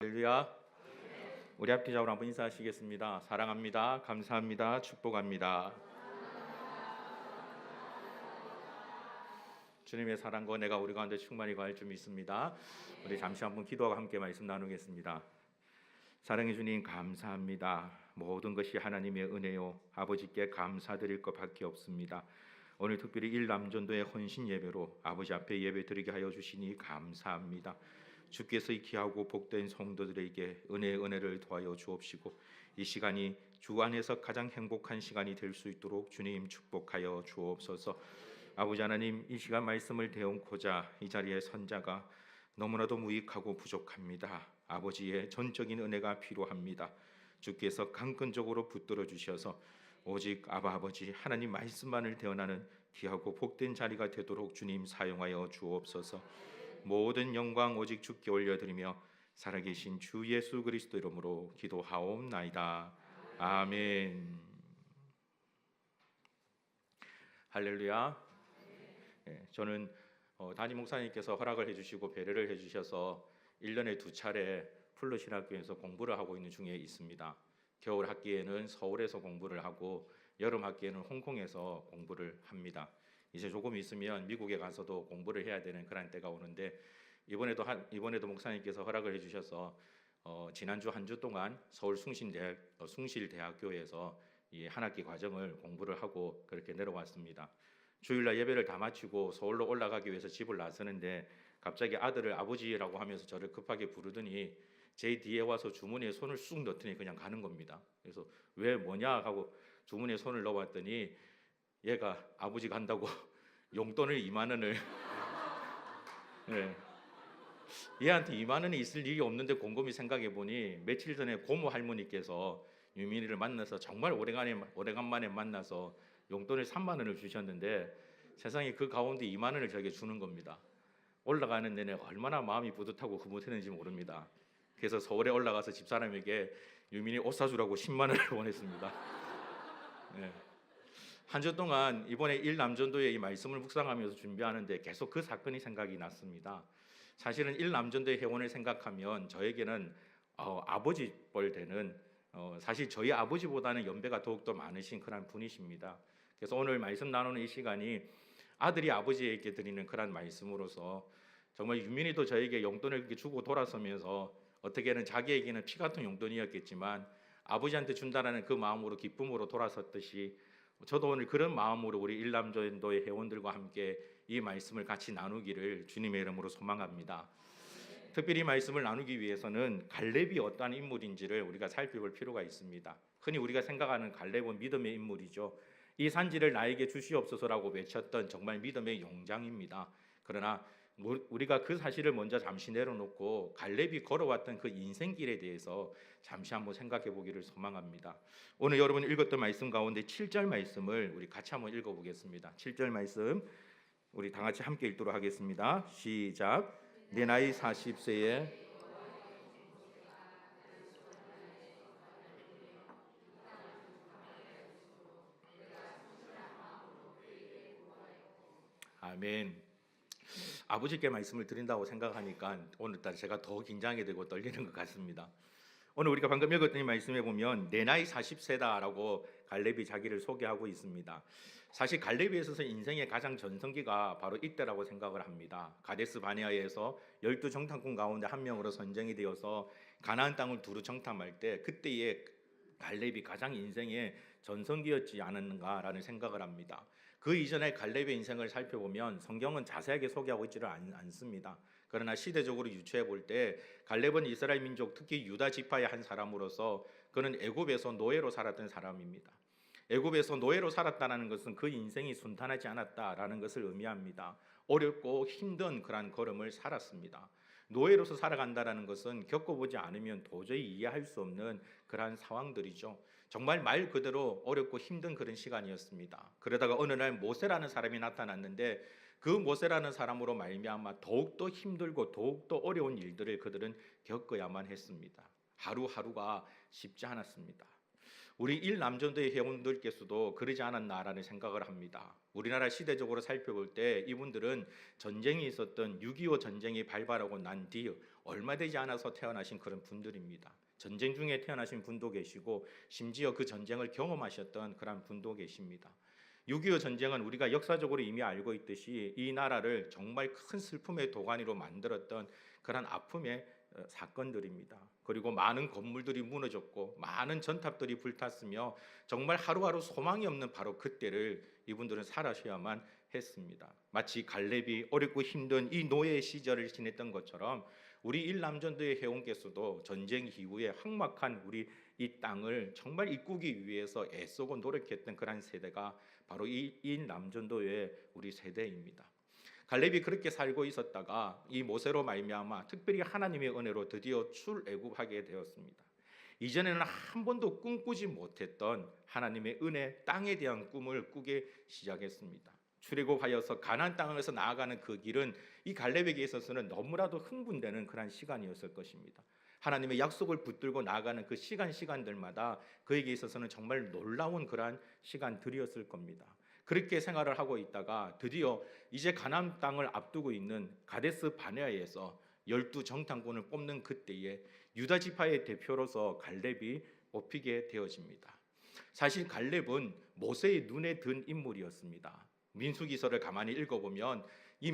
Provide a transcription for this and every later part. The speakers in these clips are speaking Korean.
할렐루야. 우리 합기자로 한번 인사하시겠습니다. 사랑합니다. 감사합니다. 축복합니다. 주님의 사랑과 내가 우리 가운데 충만히 거할 줄 믿습니다. 우리 잠시 한번 기도하고 함께 말씀 나누겠습니다. 사랑의 주님 감사합니다. 모든 것이 하나님의 은혜요 아버지께 감사드릴 것밖에 없습니다. 오늘 특별히 일남전도의 헌신 예배로 아버지 앞에 예배 드리게 하여 주시니 감사합니다. 주께서 이 귀하고 복된 성도들에게 은혜를 더하여 주옵시고 이 시간이 주 안에서 가장 행복한 시간이 될 수 있도록 주님 축복하여 주옵소서. 아버지 하나님, 이 시간 말씀을 대언고자 이 자리에 선 자가 너무나도 무익하고 부족합니다. 아버지의 전적인 은혜가 필요합니다. 주께서 강건적으로 붙들어 주셔서 오직 아버지 하나님 말씀만을 대언하는 귀하고 복된 자리가 되도록 주님 사용하여 주옵소서. 모든 영광 오직 주께 올려드리며 살아계신 주 예수 그리스도 이름으로 기도하옵나이다. 아멘. 할렐루야. 저는 담임 목사님께서 허락을 해주시고 배려를 해주셔서 1년에 2차례 풀로신학교에서 공부를 하고 있는 중에 있습니다. 겨울 학기에는 서울에서 공부를 하고 여름 학기에는 홍콩에서 공부를 합니다. 이제 조금 있으면 미국에 가서도 공부를 해야 되는 그런 때가 오는데 이번에도 목사님께서 허락을 해주셔서 지난주 한 주 동안 서울 숭실대학교에서 이 한 학기 과정을 공부를 하고 그렇게 내려왔습니다. 주일날 예배를 다 마치고 서울로 올라가기 위해서 집을 나서는데 갑자기 아들을 아버지라고 하면서 저를 급하게 부르더니 제 뒤에 와서 주머니에 손을 쑥 넣더니 그냥 가는 겁니다. 그래서 왜 뭐냐 하고 주머니에 손을 넣어봤더니 얘가 아버지 간다고 용돈을 2만 원을 네. 얘한테 2만 원이 있을 일이 없는데 곰곰이 생각해 보니 며칠 전에 고모 할머니께서 유민이를 만나서 정말 오래간만에 만나서 용돈을 3만 원을 주셨는데 세상에 그 가운데 2만 원을 저에게 주는 겁니다. 올라가는 내내 얼마나 마음이 뿌듯하고 흐뭇했는지 모릅니다. 그래서 서울에 올라가서 집사람에게 유민이 옷 사주라고 10만 원을 보냈습니다. 네. 한 주 동안 이번에 일남전도의 이 말씀을 묵상하면서 준비하는데 계속 그 사건이 생각이 났습니다. 사실은 일남전도의 회원을 생각하면 저에게는 아버지 뻘 되는 사실 저희 아버지보다는 연배가 더욱더 많으신 그런 분이십니다. 그래서 오늘 말씀 나누는 이 시간이 아들이 아버지에게 드리는 그런 말씀으로서 정말 유민이도 저에게 용돈을 이렇게 주고 돌아서면서 어떻게는 자기에게는 피 같은 용돈이었겠지만 아버지한테 준다라는 그 마음으로 기쁨으로 돌아섰듯이 저도 오늘 그런 마음으로 우리 일남전도의 회원들과 함께 이 말씀을 같이 나누기를 주님의 이름으로 소망합니다. 특별히 이 말씀을 나누기 위해서는 갈렙이 어떠한 인물인지를 우리가 살펴볼 필요가 있습니다. 흔히 우리가 생각하는 갈렙은 믿음의 인물이죠. 이 산지를 나에게 주시옵소서라고 외쳤던 정말 믿음의 용장입니다. 그러나 우리가 그 사실을 먼저 잠시 내려놓고 갈렙이 걸어왔던 그 인생길에 대해서 잠시 한번 생각해 보기를 소망합니다. 오늘 여러분 읽었던 말씀 가운데 7절 말씀을 우리 같이 한번 읽어보겠습니다. 7절 말씀 우리 다 같이 함께 읽도록 하겠습니다. 시작. 내 나이 40세에 아멘. 아버지께 말씀을 드린다고 생각하니까 오늘따라 제가 더 긴장이 되고 떨리는 것 같습니다. 오늘 우리가 방금 읽었던 이 말씀에 보면 내 나이 40세다라고 갈렙이 자기를 소개하고 있습니다. 사실 갈렙에 있어서 인생의 가장 전성기가 바로 이때라고 생각을 합니다. 가데스 바네아에서 12정탐꾼 가운데 한 명으로 선정이 되어서 가나안 땅을 두루 정탐할 때 그때의 갈렙이 가장 인생의 전성기였지 않았는가라는 생각을 합니다. 그 이전에 갈렙의 인생을 살펴보면 성경은 자세하게 소개하고 있지를 않습니다. 그러나 시대적으로 유추해 볼 때 갈렙은 이스라엘 민족 특히 유다 지파의 한 사람으로서 그는 애굽에서 노예로 살았던 사람입니다. 애굽에서 노예로 살았다는 것은 그 인생이 순탄하지 않았다라는 것을 의미합니다. 어렵고 힘든 그러한 걸음을 살았습니다. 노예로서 살아간다는 것은 겪어보지 않으면 도저히 이해할 수 없는 그러한 상황들이죠. 정말 말 그대로 어렵고 힘든 그런 시간이었습니다. 그러다가 어느 날 모세라는 사람이 나타났는데 그 모세라는 사람으로 말미암아 더욱더 힘들고 더욱더 어려운 일들을 그들은 겪어야만 했습니다. 하루하루가 쉽지 않았습니다. 우리 일남전도의 회원들께서도 그러지 않았나라는 생각을 합니다. 우리나라 시대적으로 살펴볼 때 이분들은 전쟁이 있었던 6.25 전쟁이 발발하고 난 뒤 얼마 되지 않아서 태어나신 그런 분들입니다. 전쟁 중에 태어나신 분도 계시고 심지어 그 전쟁을 경험하셨던 그런 분도 계십니다. 6.25 전쟁은 우리가 역사적으로 이미 알고 있듯이 이 나라를 정말 큰 슬픔의 도가니로 만들었던 그런 아픔의 사건들입니다. 그리고 많은 건물들이 무너졌고 많은 전탑들이 불탔으며 정말 하루하루 소망이 없는 바로 그때를 이분들은 살아셔야만 했습니다. 마치 갈렙이 어렵고 힘든 이 노예 시절을 지냈던 것처럼 우리 일남전도의 회원께서도 전쟁 이후에 황막한 우리 이 땅을 정말 이꾸기 위해서 애쓰고 노력했던 그런 세대가 바로 이 일남전도의 우리 세대입니다. 갈렙이 그렇게 살고 있었다가 이 모세로 말미암아 특별히 하나님의 은혜로 드디어 출애굽하게 되었습니다. 이전에는 한 번도 꿈꾸지 못했던 하나님의 은혜, 땅에 대한 꿈을 꾸게 시작했습니다. 출애굽하여서 가나안 땅에서 나아가는 그 길은 이 갈렙에게 있어서는 너무나도 흥분되는 그런 시간이었을 것입니다. 하나님의 약속을 붙들고 나아가는 그 시간들마다 그에게 있어서는 정말 놀라운 그러한 시간들이었을 겁니다. 그렇게 생활을 하고 있다가 드디어 이제 가나안 땅을 앞두고 있는 가데스 바네아에서 12 정탐꾼을 뽑는 그때에 유다 지파의 대표로서 갈렙이 뽑히게 되어집니다. 사실 갈렙은 모세의 눈에 든 인물이었습니다. 민수기서를 가만히 읽어보면 이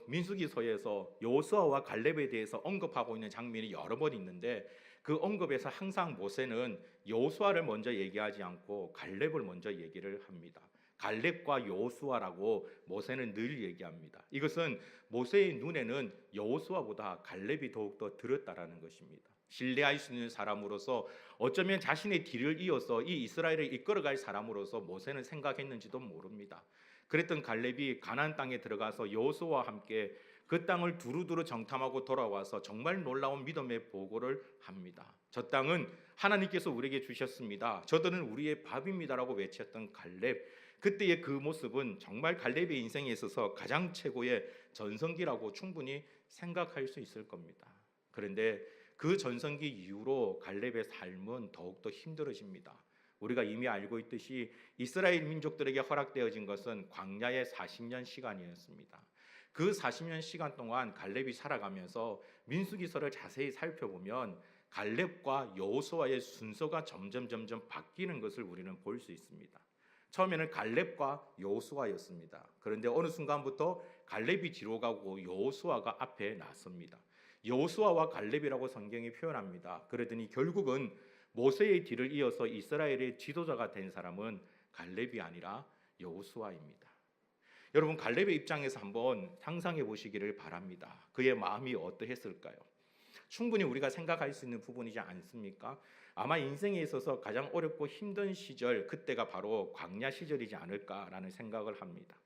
민수기서에서 여호수아와 갈렙에 대해서 언급하고 있는 장면이 여러 번 있는데 그 언급에서 항상 모세는 여호수아를 먼저 얘기하지 않고 갈렙을 먼저 얘기를 합니다. 갈렙과 여호수아라고 모세는 늘 얘기합니다. 이것은 모세의 눈에는 여호수아보다 갈렙이 더욱더 들었다라는 것입니다. 신뢰할 수 있는 사람으로서 어쩌면 자신의 뒤를 이어서 이 이스라엘을 이끌어갈 사람으로서 모세는 생각했는지도 모릅니다. 그랬던 갈렙이 가나안 땅에 들어가서 여호수아와 함께 그 땅을 두루두루 정탐하고 돌아와서 정말 놀라운 믿음의 보고를 합니다. 저 땅은 하나님께서 우리에게 주셨습니다. 저들은 우리의 밥입니다라고 외쳤던 갈렙. 그때의 그 모습은 정말 갈렙의 인생에 있어서 가장 최고의 전성기라고 충분히 생각할 수 있을 겁니다. 그런데 그 전성기 이후로 갈렙의 삶은 더욱더 힘들어집니다. 우리가 이미 알고 있듯이 이스라엘 민족들에게 허락되어진 것은 광야의 40년 시간이었습니다. 그 40년 시간 동안 갈렙이 살아가면서 민수기서를 자세히 살펴보면 갈렙과 여호수아의 순서가 점점 바뀌는 것을 우리는 볼 수 있습니다. 처음에는 갈렙과 여호수아였습니다. 그런데 어느 순간부터 갈렙이 뒤로 가고 여호수아가 앞에 나섭니다. 여호수아와 갈렙이라고 성경이 표현합니다. 그러더니 결국은 모세의 뒤를 이어서 이스라엘의 지도자가 된 사람은 갈렙이 아니라 여호수아입니다. 여러분, 갈렙의 입장에서 한번 상상해 보시기를 바랍니다. 그의 마음이 어떠했을까요? 충분히 우리가 생각할 수 있는 부분이지 않습니까? 아마 인생에 있어서 가장 어렵고 힘든 시절, 그때가 바로 광야 시절이지 않을까라는 생각을 합니다.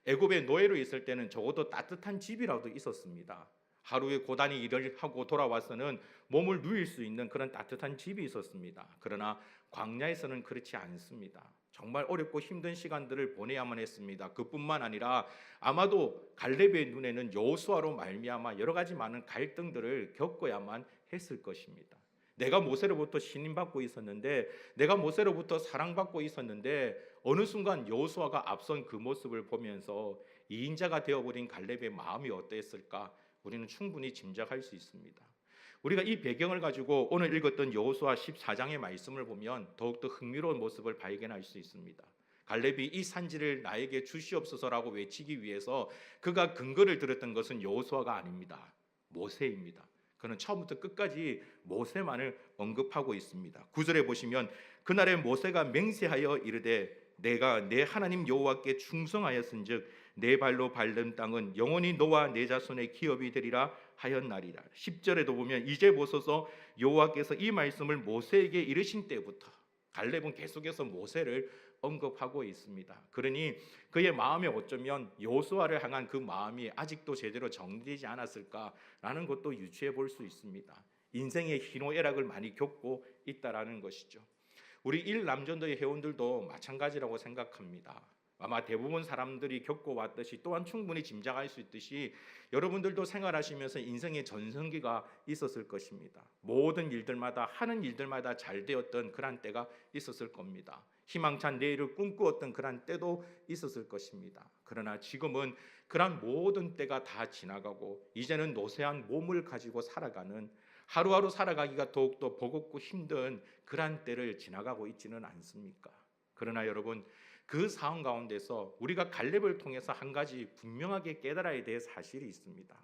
애굽의 노예로 있을 때는 적어도 따뜻한 집이라도 있었습니다. 하루에 고단히 일을 하고 돌아와서는 몸을 누일 수 있는 그런 따뜻한 집이 있었습니다. 그러나 광야에서는 그렇지 않습니다. 정말 어렵고 힘든 시간들을 보내야만 했습니다. 그뿐만 아니라 아마도 갈렙의 눈에는 여호수아로 말미암아 여러 가지 많은 갈등들을 겪어야만 했을 것입니다. 내가 모세로부터 신임받고 있었는데, 내가 모세로부터 사랑받고 있었는데 어느 순간 여호수아가 앞선 그 모습을 보면서 이인자가 되어버린 갈렙의 마음이 어땠을까? 우리는 충분히 짐작할 수 있습니다. 우리가 이 배경을 가지고 오늘 읽었던 여호수아 14장의 말씀을 보면 더욱더 흥미로운 모습을 발견할 수 있습니다. 갈렙이 이 산지를 나에게 주시옵소서라고 외치기 위해서 그가 근거를 들었던 것은 여호수아가 아닙니다. 모세입니다. 그는 처음부터 끝까지 모세만을 언급하고 있습니다. 9절에 보시면 그날에 모세가 맹세하여 이르되 내가 내 하나님 여호와께 충성하였은즉 내 발로 밟는 땅은 영원히 너와 내 자손의 기업이 되리라 하였나리라. 10절에도 보면 이제 보소서 여호와께서 이 말씀을 모세에게 이르신 때부터 갈렙은 계속해서 모세를 언급하고 있습니다. 그러니 그의 마음에 어쩌면 여호수아를 향한 그 마음이 아직도 제대로 정리되지 않았을까라는 것도 유추해 볼 수 있습니다. 인생의 희노애락을 많이 겪고 있다라는 것이죠. 우리 일남전도의 회원들도 마찬가지라고 생각합니다. 아마 대부분 사람들이 겪어왔듯이 또한 충분히 짐작할 수 있듯이 여러분들도 생활하시면서 인생의 전성기가 있었을 것입니다. 모든 일들마다 하는 일들마다 잘 되었던 그런 때가 있었을 겁니다. 희망찬 내일을 꿈꾸었던 그런 때도 있었을 것입니다. 그러나 지금은 그런 모든 때가 다 지나가고 이제는 노쇠한 몸을 가지고 살아가는, 하루하루 살아가기가 더욱더 버겁고 힘든 그런 때를 지나가고 있지는 않습니까? 그러나 여러분, 그 상황 가운데서 우리가 갈렙을 통해서 한 가지 분명하게 깨달아야 될 사실이 있습니다.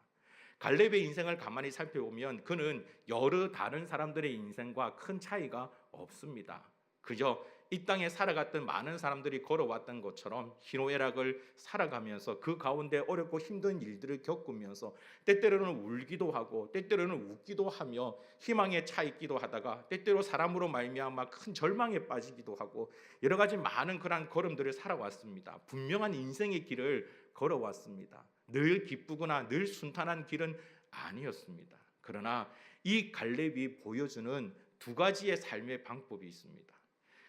갈렙의 인생을 가만히 살펴보면 그는 여러 다른 사람들의 인생과 큰 차이가 없습니다. 그저 이 땅에 살아갔던 많은 사람들이 걸어왔던 것처럼 희노애락을 살아가면서 그 가운데 어렵고 힘든 일들을 겪으면서 때때로는 울기도 하고 때때로는 웃기도 하며 희망에 차 있기도 하다가 때때로 사람으로 말미암아 큰 절망에 빠지기도 하고 여러 가지 많은 그런 걸음들을 살아왔습니다. 분명한 인생의 길을 걸어왔습니다. 늘 기쁘거나 늘 순탄한 길은 아니었습니다. 그러나 이 갈렙이 보여주는 두 가지의 삶의 방법이 있습니다.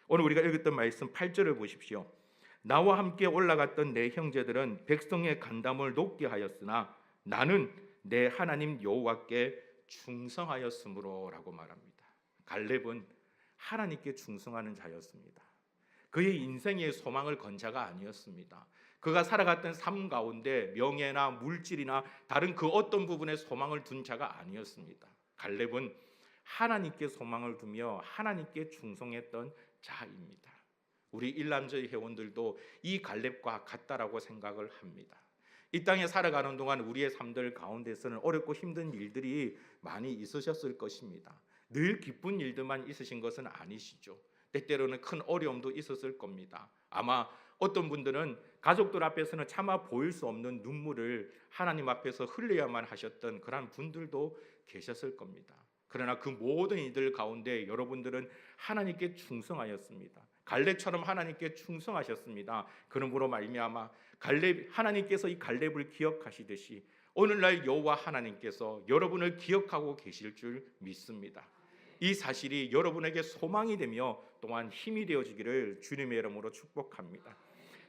오늘 우리가 읽었던 말씀 8절을 보십시오. 나와 함께 올라갔던 내 형제들은 백성의 간담을 높게 하였으나 나는 내 하나님 여호와께 충성하였으므로 라고 말합니다. 갈렙은 하나님께 충성하는 자였습니다. 그의 인생의 소망을 건 자가 아니었습니다. 그가 살아갔던 삶 가운데 명예나 물질이나 다른 그 어떤 부분에 소망을 둔 자가 아니었습니다. 갈렙은 하나님께 소망을 두며 하나님께 충성했던 자입니다. 우리 일남조의 회원들도 이 갈렙과 같다라고 생각을 합니다. 이 땅에 살아가는 동안 우리의 삶들 가운데서는 어렵고 힘든 일들이 많이 있으셨을 것입니다. 늘 기쁜 일들만 있으신 것은 아니시죠. 때때로는 큰 어려움도 있었을 겁니다. 아마 어떤 분들은 가족들 앞에서는 차마 보일 수 없는 눈물을 하나님 앞에서 흘려야만 하셨던 그런 분들도 계셨을 겁니다. 그러나 그 모든 이들 가운데 여러분들은 하나님께 충성하였습니다. 갈렙처럼 하나님께 충성하셨습니다. 그러므로 말미암아 하나님께서 이 갈렙을 기억하시듯이 오늘날 여호와 하나님께서 여러분을 기억하고 계실 줄 믿습니다. 이 사실이 여러분에게 소망이 되며 또한 힘이 되어지기를 주님의 이름으로 축복합니다.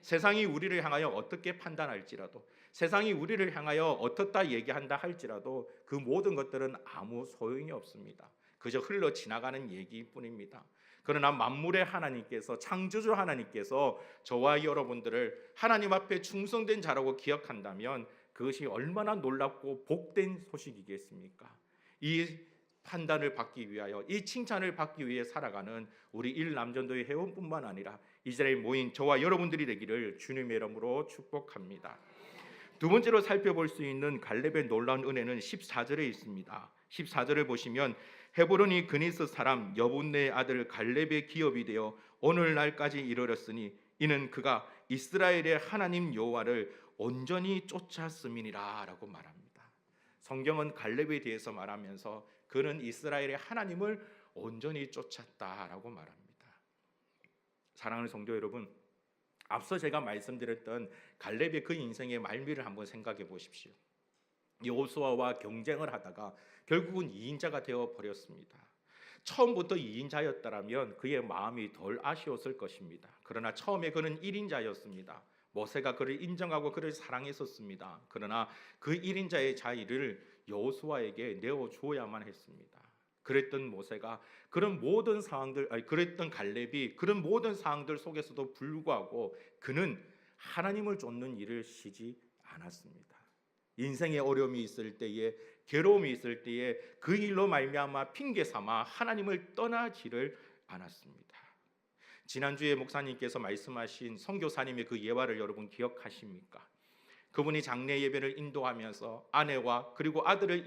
세상이 우리를 향하여 어떻게 판단할지라도, 세상이 우리를 향하여 어떻다 얘기한다 할지라도 그 모든 것들은 아무 소용이 없습니다. 그저 흘러 지나가는 얘기뿐입니다. 그러나 만물의 하나님께서, 창조주 하나님께서 저와 여러분들을 하나님 앞에 충성된 자라고 기억한다면 그것이 얼마나 놀랍고 복된 소식이겠습니까? 이 판단을 받기 위하여, 이 칭찬을 받기 위해 살아가는 우리 일남전도의 회원뿐만 아니라 이 자리에 모인 저와 여러분들이 되기를 주님의 이름으로 축복합니다. 두 번째로 살펴볼 수 있는 갈렙의 놀라운 은혜는 14절에 있습니다. 14절을 보시면 헤브론이 그니스 사람 여분네의 아들 갈렙의 기업이 되어 오늘날까지 이르렀으니 이는 그가 이스라엘의 하나님 여호와를 온전히 쫓았음이니라 라고 말합니다. 성경은 갈렙에 대해서 말하면서 그는 이스라엘의 하나님을 온전히 쫓았다라고 말합니다. 사랑하는 성도 여러분, 앞서 제가 말씀드렸던 갈렙의 그 인생의 말미를 한번 생각해 보십시오. 여호수아와 경쟁을 하다가 결국은 2인자가 되어 버렸습니다. 처음부터 2인자였다라면 그의 마음이 덜 아쉬웠을 것입니다. 그러나 처음에 그는 1인자였습니다. 모세가 그를 인정하고 그를 사랑했었습니다. 그러나 그 1인자의 자리를 여호수아에게 내어주어야만 했습니다. 그랬던 모세가 그랬던 갈렙이 그런 모든 상황들 속에서도 불구하고 그는 하나님을 쫓는 일을 쉬지 않았습니다. 인생의 어려움이 있을 때에, 괴로움이 있을 때에 그 일로 말미암아 핑계 삼아 하나님을 떠나지를 않았습니다. 지난주에 목사님께서 말씀하신 선교사님의 그 예화를 여러분 기억하십니까? 그분이 장례 예배를 인도하면서 아내와 그리고 아들을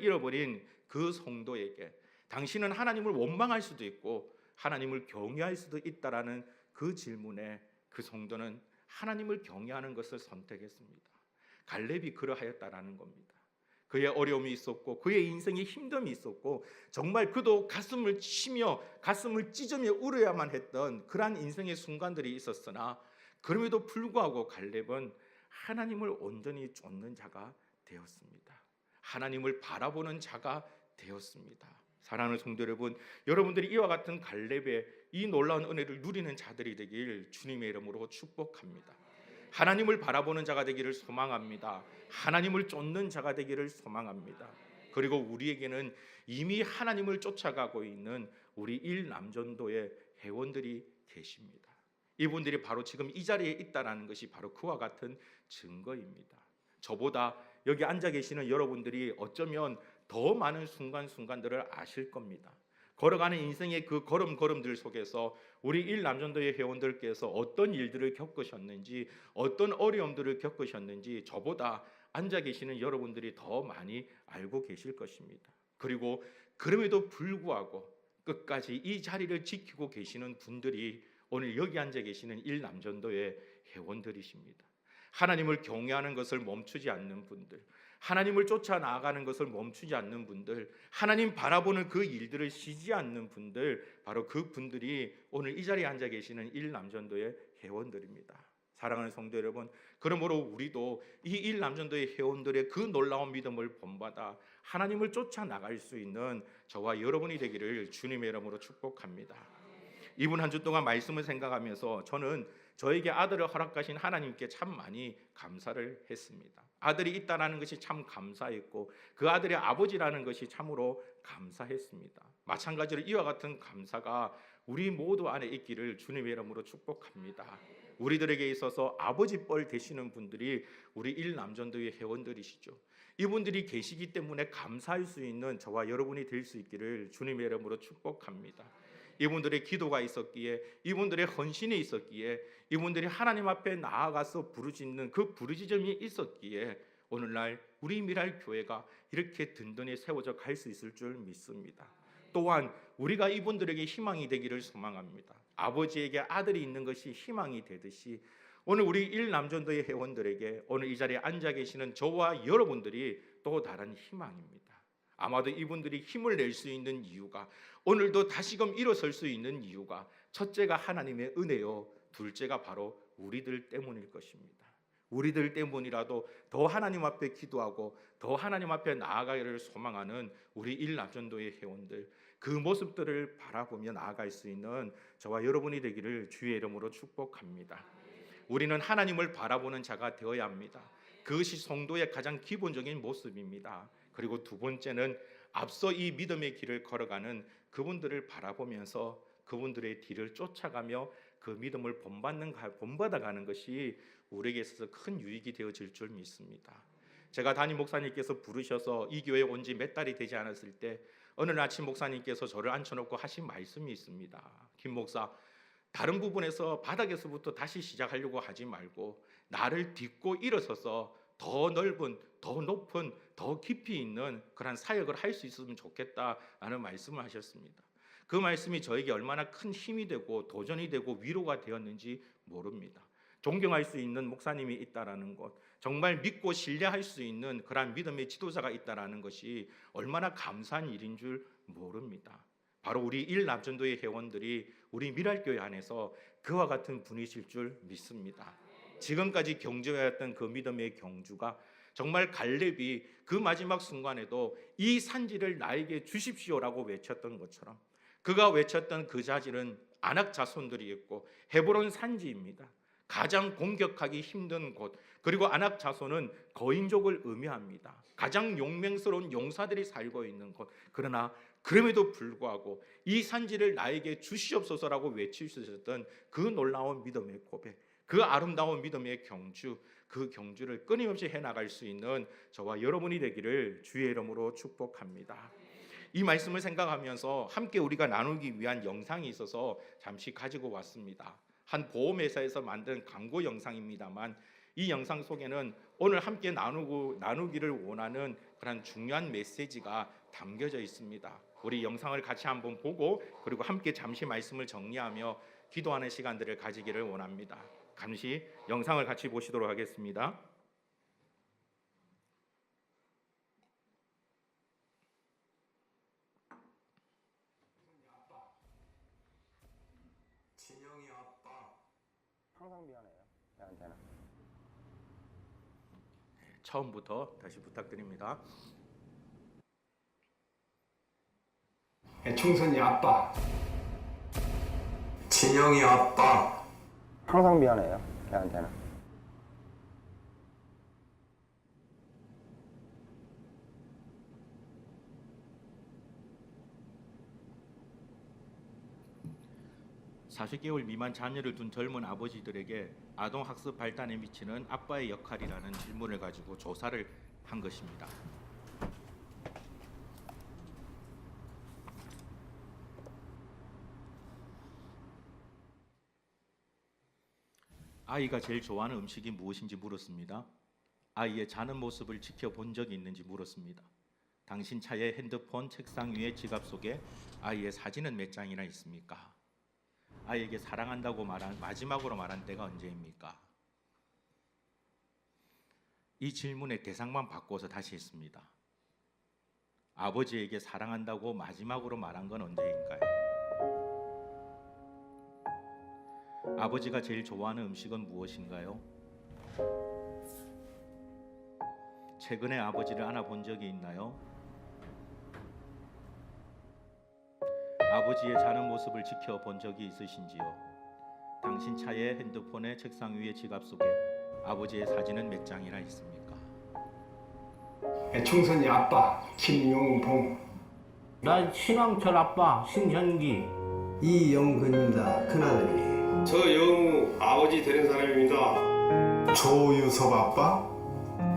잃어버린 그 성도에게 당신은 하나님을 원망할 수도 있고 하나님을 경외할 수도 있다라는 그 질문에 그 성도는 하나님을 경외하는 것을 선택했습니다. 갈렙이 그러하였다라는 겁니다. 그의 어려움이 있었고 그의 인생에 힘듦이 있었고 정말 그도 가슴을 치며 가슴을 찢으며 울어야만 했던 그러한 인생의 순간들이 있었으나 그럼에도 불구하고 갈렙은 하나님을 온전히 쫓는 자가 되었습니다. 하나님을 바라보는 자가 되었습니다. 사랑하는 성도 여러분, 여러분들이 이와 같은 갈렙의 이 놀라운 은혜를 누리는 자들이 되길 주님의 이름으로 축복합니다. 하나님을 바라보는 자가 되기를 소망합니다. 하나님을 쫓는 자가 되기를 소망합니다. 그리고 우리에게는 이미 하나님을 쫓아가고 있는 우리 일남전도의 회원들이 계십니다. 이분들이 바로 지금 이 자리에 있다는 것이 바로 그와 같은 증거입니다. 저보다 여기 앉아 계시는 여러분들이 어쩌면 더 많은 순간순간들을 아실 겁니다. 걸어가는 인생의 그 걸음걸음들 속에서 우리 일남전도의 회원들께서 어떤 일들을 겪으셨는지, 어떤 어려움들을 겪으셨는지 저보다 앉아 계시는 여러분들이 더 많이 알고 계실 것입니다. 그리고 그럼에도 불구하고 끝까지 이 자리를 지키고 계시는 분들이 오늘 여기 앉아 계시는 일남전도의 회원들이십니다. 하나님을 경외하는 것을 멈추지 않는 분들, 하나님을 쫓아 나아가는 것을 멈추지 않는 분들, 하나님 바라보는 그 일들을 쉬지 않는 분들, 바로 그 분들이 오늘 이 자리에 앉아 계시는 일남전도의 회원들입니다. 사랑하는 성도 여러분, 그러므로 우리도 이 일남전도의 회원들의 그 놀라운 믿음을 본받아 하나님을 쫓아 나갈 수 있는 저와 여러분이 되기를 주님의 이름으로 축복합니다. 이번 한 주 동안 말씀을 생각하면서 저는 저에게 아들을 허락하신 하나님께 참 많이 감사를 했습니다. 아들이 있다라는 것이 참 감사했고 그 아들의 아버지라는 것이 참으로 감사했습니다. 마찬가지로 이와 같은 감사가 우리 모두 안에 있기를 주님의 이름으로 축복합니다. 우리들에게 있어서 아버지 뻘 되시는 분들이 우리 일남전도의 회원들이시죠. 이분들이 계시기 때문에 감사할 수 있는 저와 여러분이 될 수 있기를 주님의 이름으로 축복합니다. 이분들의 기도가 있었기에, 이분들의 헌신이 있었기에, 이분들이 하나님 앞에 나아가서 부르짖는 그 부르짖음이 있었기에 오늘날 우리 미랄 교회가 이렇게 든든히 세워져 갈 수 있을 줄 믿습니다. 또한 우리가 이분들에게 희망이 되기를 소망합니다. 아버지에게 아들이 있는 것이 희망이 되듯이 오늘 우리 일남전도의 회원들에게 오늘 이 자리에 앉아 계시는 저와 여러분들이 또 다른 희망입니다. 아마도 이분들이 힘을 낼 수 있는 이유가, 오늘도 다시금 일어설 수 있는 이유가 첫째가 하나님의 은혜요, 둘째가 바로 우리들 때문일 것입니다. 우리들 때문이라도 더 하나님 앞에 기도하고 더 하나님 앞에 나아가기를 소망하는 우리 일남전도의 회원들, 그 모습들을 바라보며 나아갈 수 있는 저와 여러분이 되기를 주의 이름으로 축복합니다. 우리는 하나님을 바라보는 자가 되어야 합니다. 그것이 성도의 가장 기본적인 모습입니다. 그리고 두 번째는 앞서 이 믿음의 길을 걸어가는 그분들을 바라보면서 그분들의 뒤를 쫓아가며 그 믿음을 본받아가는 것이 우리에게 있어서 큰 유익이 되어질 줄 믿습니다. 제가 담임 목사님께서 부르셔서 이 교회에 온 지 몇 달이 되지 않았을 때 어느 아침 목사님께서 저를 앉혀놓고 하신 말씀이 있습니다. 김 목사, 다른 부분에서 바닥에서부터 다시 시작하려고 하지 말고 나를 딛고 일어서서 더 넓은, 더 높은, 더 깊이 있는 그런 사역을 할 수 있으면 좋겠다라는 말씀을 하셨습니다. 그 말씀이 저에게 얼마나 큰 힘이 되고 도전이 되고 위로가 되었는지 모릅니다. 존경할 수 있는 목사님이 있다라는 것, 정말 믿고 신뢰할 수 있는 그러한 믿음의 지도자가 있다라는 것이 얼마나 감사한 일인 줄 모릅니다. 바로 우리 일남전도의 회원들이 우리 미랄교회 안에서 그와 같은 분이실 줄 믿습니다. 지금까지 경주해왔던 그 믿음의 경주가 정말 갈렙이 그 마지막 순간에도 이 산지를 나에게 주십시오라고 외쳤던 것처럼 그가 외쳤던 그 자질은 아낙 자손들이 있고 헤브론 산지입니다. 가장 공격하기 힘든 곳, 그리고 아낙 자손은 거인족을 의미합니다. 가장 용맹스러운 용사들이 살고 있는 곳. 그러나 그럼에도 불구하고 이 산지를 나에게 주시옵소서라고 외치셨던 그 놀라운 믿음의 고백, 그 아름다운 믿음의 경주, 그 경주를 끊임없이 해나갈 수 있는 저와 여러분이 되기를 주의 이름으로 축복합니다. 이 말씀을 생각하면서 함께 우리가 나누기 위한 영상이 있어서 잠시 가지고 왔습니다. 한 보험회사에서 만든 광고 영상입니다만 이 영상 속에는 오늘 함께 나누기를 원하는 그런 중요한 메시지가 담겨져 있습니다. 우리 영상을 같이 한번 보고 그리고 함께 잠시 말씀을 정리하며 기도하는 시간들을 가지기를 원합니다. 잠시 영상을 같이 보시도록 하겠습니다. 진영이 아빠 항상 미안해요. 얘한테는. 처음부터 다시 부탁드립니다. 충선이 아빠. 진영이 아빠. 항상 미안해요. 걔한테는. (40개월) 미만 자녀를 둔 젊은 아버지들에게 아동 학습 발달에 미치는 아빠의 역할이라는 질문을 가지고 조사를 한 것입니다. 아이가 제일 좋아하는 음식이 무엇인지 물었습니다. 아이의 자는 모습을 지켜본 적이 있는지 물었습니다. 당신 차에 핸드폰, 책상 위에 지갑 속에 아이의 사진은 몇 장이나 있습니까? 아이에게 사랑한다고 마지막으로 말한 때가 언제입니까? 이 질문의 대상만 바꿔서 다시 했습니다. 아버지에게 사랑한다고 마지막으로 말한 건 언제인가요? 아버지가 제일 좋아하는 음식은 무엇인가요? 최근에 아버지를 안아본 적이 있나요? 아버지의 자는 모습을 지켜본 적이 있으신지요? 당신 차에 핸드폰에 책상 위에 지갑 속에 아버지의 사진은 몇 장이나 있습니까? 충선이 아빠 김용봉. 나 신왕철 아빠 신현기. 이영근입니다. 큰아들이. 저 영우 아버지 되는 사람입니다. 조유섭 아빠.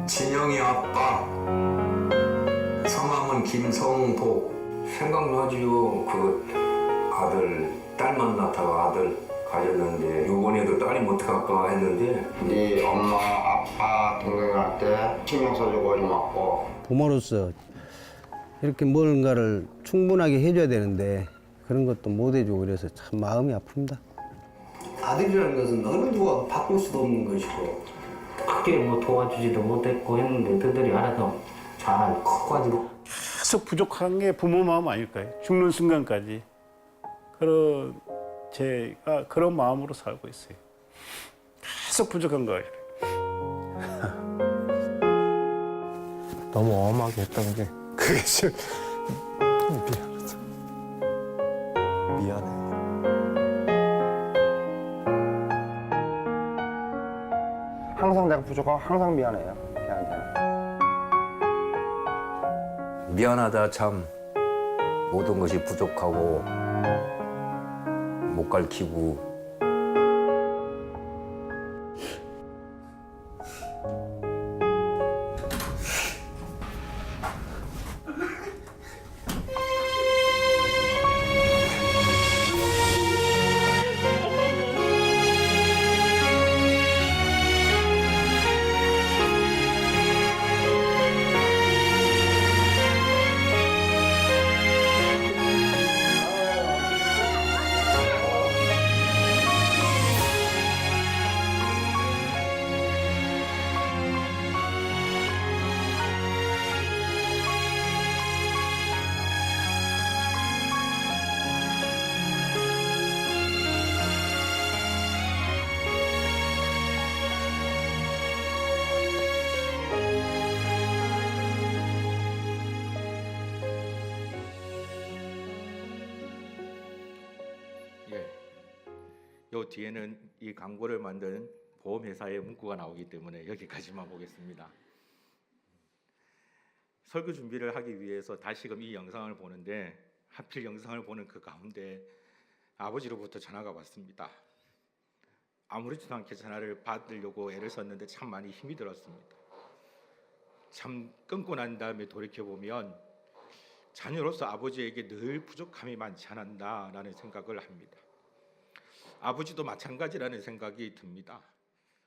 진영이 아빠. 성함은 김성복. 생각나지요. 그 아들 딸 만났다가 아들 가졌는데 요번에도 딸이 못할까 했는데 네 엄마 아빠 동생한테 신경 써주고 고맙고. 부모로서 이렇게 뭔가를 충분하게 해줘야 되는데 그런 것도 못 해주고 그래서 참 마음이 아픕니다. 아들이라는 것은 어느 누가 바꿀 수도 없는 것이고 크게 뭐 도와주지도 못했고 했는데 그들이 알아서 잘 커가지고 계속 부족한 게 부모 마음 아닐까요? 죽는 순간까지. 그런 제가 그런 마음으로 살고 있어요. 계속 부족한 거예요. 너무 엄하게 했던 게 그게 좀 미안하다. 미안해요. 항상 내가 부족하고 항상 미안해요. 걔한테는. 미안하다 참. 모든 것이 부족하고 못 가르치고 요 뒤에는 이 광고를 만든 보험회사의 문구가 나오기 때문에 여기까지만 보겠습니다. 설교 준비를 하기 위해서 다시금 이 영상을 보는데 하필 영상을 보는 그 가운데 아버지로부터 전화가 왔습니다. 아무렇지도 않게 전화를 받으려고 애를 썼는데 참 많이 힘이 들었습니다. 참 끊고 난 다음에 돌이켜보면 자녀로서 아버지에게 늘 부족함이 많지 않았나라는 생각을 합니다. 아버지도 마찬가지라는 생각이 듭니다.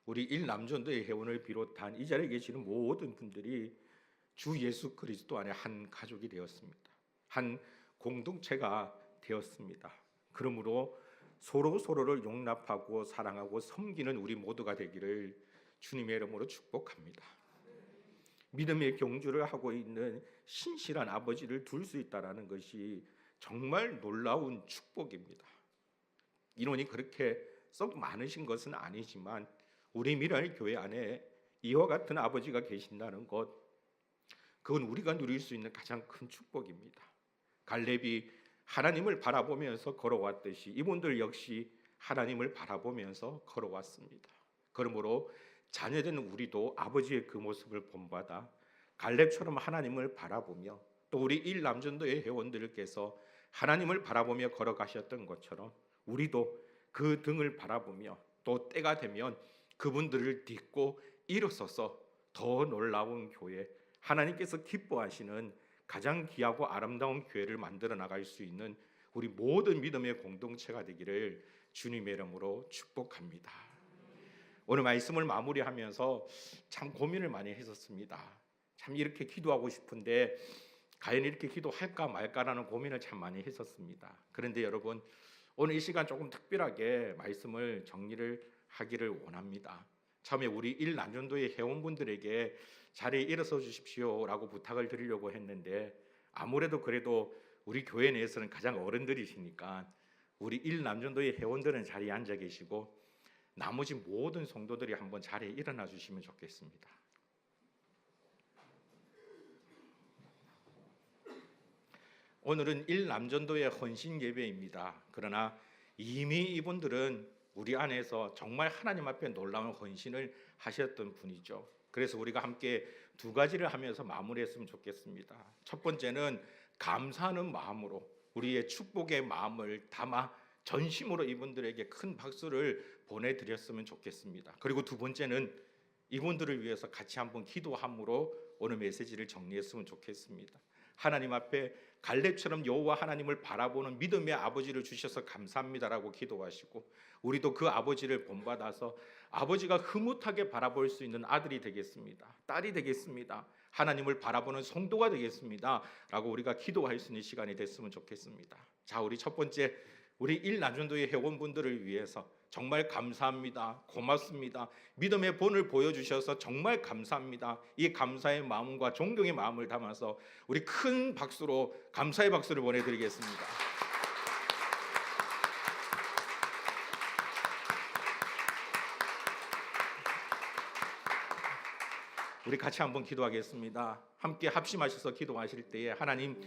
우리 일남전도의 회원을 비롯한 이 자리에 계시는 모든 분들이 주 예수 그리스도 안에 한 가족이 되었습니다. 한 공동체가 되었습니다. 그러므로 서로를 용납하고 사랑하고 섬기는 우리 모두가 되기를 주님의 이름으로 축복합니다. 믿음의 경주를 하고 있는 신실한 아버지를 둘 수 있다는 것이 정말 놀라운 축복입니다. 인원이 그렇게 썩 많으신 것은 아니지만 우리 미라의 교회 안에 이와 같은 아버지가 계신다는 것, 그건 우리가 누릴 수 있는 가장 큰 축복입니다. 갈렙이 하나님을 바라보면서 걸어왔듯이 이분들 역시 하나님을 바라보면서 걸어왔습니다. 그러므로 자녀된 우리도 아버지의 그 모습을 본받아 갈렙처럼 하나님을 바라보며 또 우리 일남전도의 회원들께서 하나님을 바라보며 걸어가셨던 것처럼 우리도 그 등을 바라보며 또 때가 되면 그분들을 딛고 일어서서 더 놀라운 교회, 하나님께서 기뻐하시는 가장 귀하고 아름다운 교회를 만들어 나갈 수 있는 우리 모든 믿음의 공동체가 되기를 주님의 이름으로 축복합니다. 오늘 말씀을 마무리하면서 참 고민을 많이 했었습니다. 참 이렇게 기도하고 싶은데 과연 이렇게 기도할까 말까라는 고민을 참 많이 했었습니다. 그런데 여러분, 오늘 이 시간 조금 특별하게 말씀을 정리를 하기를 원합니다. 처음에 우리 일남전도의 회원분들에게 자리에 일어서 주십시오라고 부탁을 드리려고 했는데 아무래도 그래도 우리 교회 내에서는 가장 어른들이시니까 우리 일남전도의 회원들은 자리에 앉아 계시고 나머지 모든 성도들이 한번 자리에 일어나 주시면 좋겠습니다. 오늘은 일남전도의 헌신 예배입니다. 그러나 이미 이분들은 우리 안에서 정말 하나님 앞에 놀라운 헌신을 하셨던 분이죠. 그래서 우리가 함께 두 가지를 하면서 마무리했으면 좋겠습니다. 첫 번째는 감사하는 마음으로 우리의 축복의 마음을 담아 전심으로 이분들에게 큰 박수를 보내드렸으면 좋겠습니다. 그리고 두 번째는 이분들을 위해서 같이 한번 기도함으로 오늘 메시지를 정리했으면 좋겠습니다. 하나님 앞에 갈렙처럼 여호와 하나님을 바라보는 믿음의 아버지를 주셔서 감사합니다라고 기도하시고 우리도 그 아버지를 본받아서 아버지가 흐뭇하게 바라볼 수 있는 아들이 되겠습니다. 딸이 되겠습니다. 하나님을 바라보는 성도가 되겠습니다. 라고 우리가 기도할 수 있는 시간이 됐으면 좋겠습니다. 자, 우리 첫 번째 우리 일남전도의 회원분들을 위해서 정말 감사합니다. 고맙습니다. 믿음의 본을 보여주셔서 정말 감사합니다. 이 감사의 마음과 존경의 마음을 담아서 우리 큰 박수로 감사의 박수를 보내드리겠습니다. 우리 같이 한번 기도하겠습니다. 함께 합심하셔서 기도하실 때에 하나님,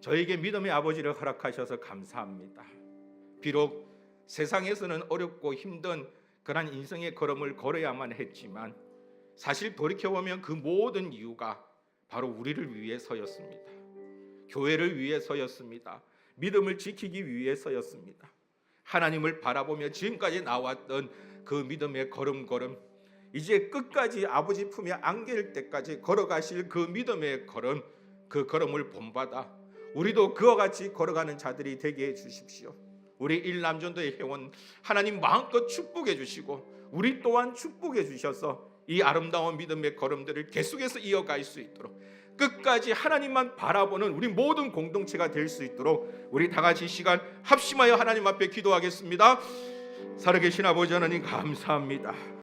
저에게 믿음의 아버지를 허락하셔서 감사합니다. 비록 세상에서는 어렵고 힘든 그런 인생의 걸음을 걸어야만 했지만 사실 돌이켜보면 그 모든 이유가 바로 우리를 위해서였습니다. 교회를 위해서였습니다. 믿음을 지키기 위해서였습니다. 하나님을 바라보며 지금까지 나왔던 그 믿음의 걸음걸음, 이제 끝까지 아버지 품에 안길 때까지 걸어가실 그 믿음의 걸음, 그 걸음을 본받아 우리도 그와 같이 걸어가는 자들이 되게 해주십시오. 우리 일남전도의 회원 하나님 마음껏 축복해 주시고 우리 또한 축복해 주셔서 이 아름다운 믿음의 걸음들을 계속해서 이어갈 수 있도록 끝까지 하나님만 바라보는 우리 모든 공동체가 될 수 있도록 우리 다 같이 시간 합심하여 하나님 앞에 기도하겠습니다. 살아계신 아버지 하나님 감사합니다.